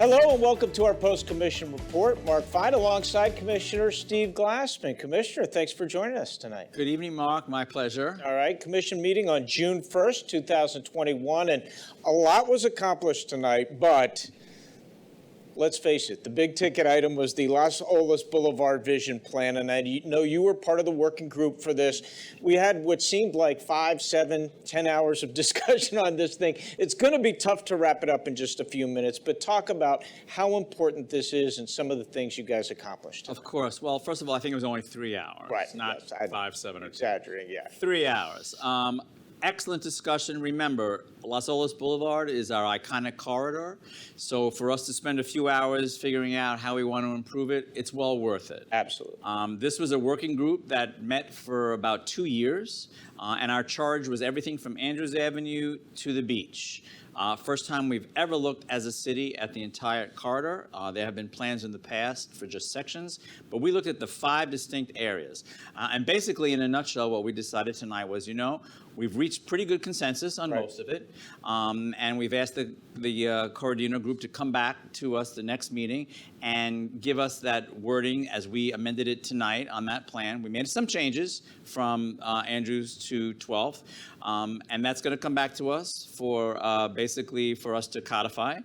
Hello and welcome to our post-commission report. Mark Fine alongside Commissioner Steve Glassman. Commissioner, thanks for joining us tonight. Good evening, Mark. My pleasure. All right, commission meeting on June 1st, 2021, and a lot was accomplished tonight, but let's face it, the big ticket item was the Las Olas Boulevard vision plan, and I know you were part of the working group for this. We had what seemed like 5, 7, 10 hours of discussion on this thing. It's going to be tough to wrap it up in just a few minutes, but talk about how important this is and some of the things you guys accomplished tonight. Of course. Well, first of all, I think it was only 3 hours. Right. Not Yes, 5, 7, or 10. Exaggerating, yeah. 3 hours. Excellent discussion. Remember, Las Olas Boulevard is our iconic corridor. So for us to spend a few hours figuring out how we want to improve it, it's well worth it. Absolutely. This was a working group that met for about 2 years, and our charge was everything from Andrews Avenue to the beach. First time we've ever looked as a city at the entire corridor. There have been plans in the past for just sections, but we looked at the 5 distinct areas. And basically, in a nutshell, what we decided tonight was, we've reached pretty good consensus on most of it, and we've asked the Corradino group to come back to us the next meeting and give us that wording as we amended it tonight on that plan. We made some changes from Andrews to 12th, and that's going to come back to us for basically for us to codify.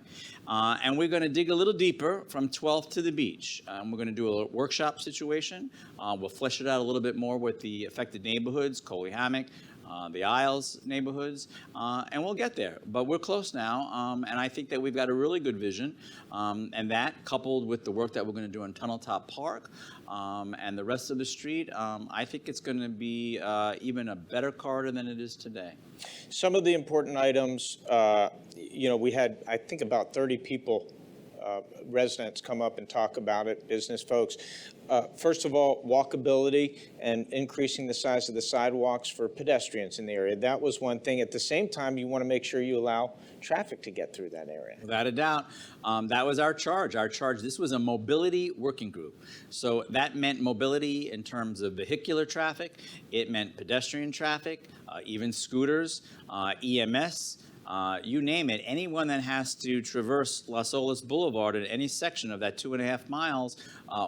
And we're going to dig a little deeper from 12th to the beach. We're going to do a workshop situation. We'll flesh it out a little bit more with the affected neighborhoods, Coley Hammock, the Isles neighborhoods, and we'll get there. But we're close now, and I think that we've got a really good vision, and that coupled with the work that we're going to do in Tunnel Top Park and the rest of the street, I think it's going to be even a better corridor than it is today. Some of the important items, we had, I think, about 30 people, residents come up and talk about it, business folks. First of all, walkability and increasing the size of the sidewalks for pedestrians in the area. That was one thing. At the same time, you want to make sure you allow traffic to get through that area. Without a doubt. That was our charge. This was a mobility working group. So that meant mobility in terms of vehicular traffic. It meant pedestrian traffic, even scooters, EMS. You name it, anyone that has to traverse Las Olas Boulevard in any section of that 2.5 miles,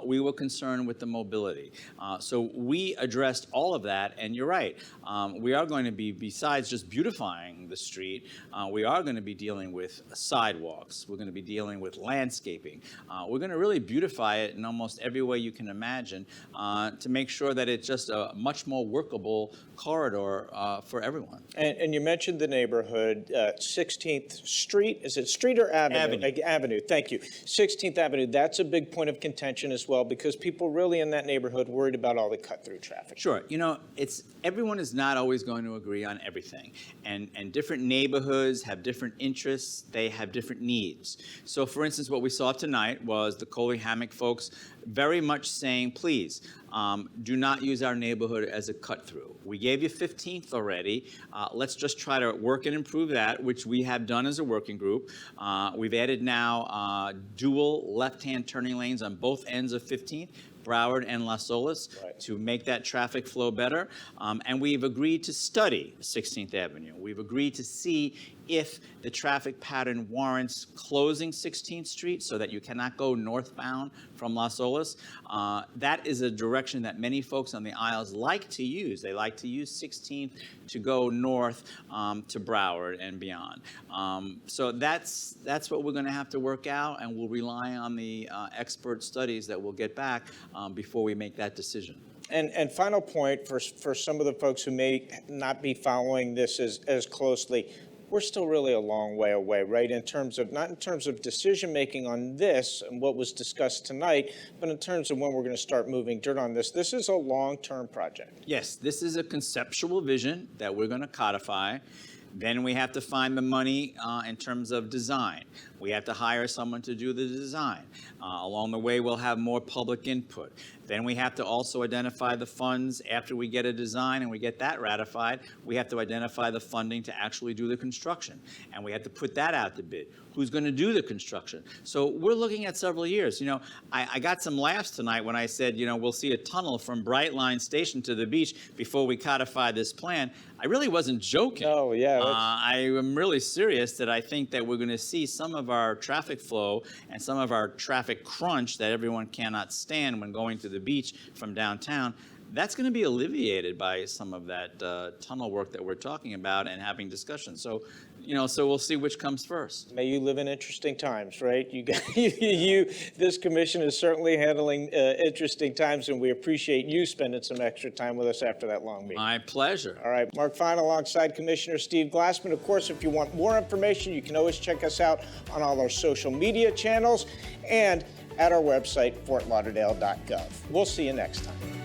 we were concerned with the mobility. So we addressed all of that, and you're right. We are going to be, besides just beautifying the street, we are going to be dealing with sidewalks. We're going to be dealing with landscaping. We're going to really beautify it in almost every way you can imagine to make sure that it's just a much more workable corridor for everyone. And you mentioned the neighborhood, 16th Street. Is it Street or Avenue? Avenue, thank you. 16th Avenue, that's a big point of contention as well because people really in that neighborhood worried about all the cut-through traffic. Sure. Everyone is not always going to agree on everything. And different neighborhoods have different interests. They have different needs. So, for instance, what we saw tonight was the Coley Hammock folks very much saying, please, do not use our neighborhood as a cut-through. We gave you 15th already. Let's just try to work and improve that, which we have done as a working group. We've added now dual left-hand turning lanes on both ends of 15th. Broward and Las Olas to make that traffic flow better. And we've agreed to study 16th Avenue. We've agreed to see if the traffic pattern warrants closing 16th Street so that you cannot go northbound from Las Olas. That is a direction that many folks on the Isles like to use. They like to use 16th to go north to Broward and beyond. So that's what we're going to have to work out, and we'll rely on the expert studies that we'll get back before we make that decision. And final point for some of the folks who may not be following this as closely, we're still really a long way away, right? Not in terms of decision making on this and what was discussed tonight, but in terms of when we're going to start moving dirt on this. This is a long-term project. Yes, this is a conceptual vision that we're going to codify. Then we have to find the money in terms of design. We have to hire someone to do the design. Along the way, we'll have more public input. Then we have to also identify the funds after we get a design and we get that ratified. We have to identify the funding to actually do the construction. And we have to put that out to bid. Who's going to do the construction? So we're looking at several years. I got some laughs tonight when I said, we'll see a tunnel from Brightline Station to the beach before we codify this plan. I really wasn't joking. Oh, yeah. I am really serious that I think that we're going to see some of of our traffic flow and some of our traffic crunch that everyone cannot stand when going to the beach from downtown, that's going to be alleviated by some of that tunnel work that we're talking about and having discussions. So, so we'll see which comes first. May you live in interesting times, right? This commission is certainly handling interesting times, and we appreciate you spending some extra time with us after that long meeting. My pleasure. All right, Mark Fine alongside Commissioner Steve Glassman. Of course, if you want more information, you can always check us out on all our social media channels and at our website, fortlauderdale.gov. We'll see you next time.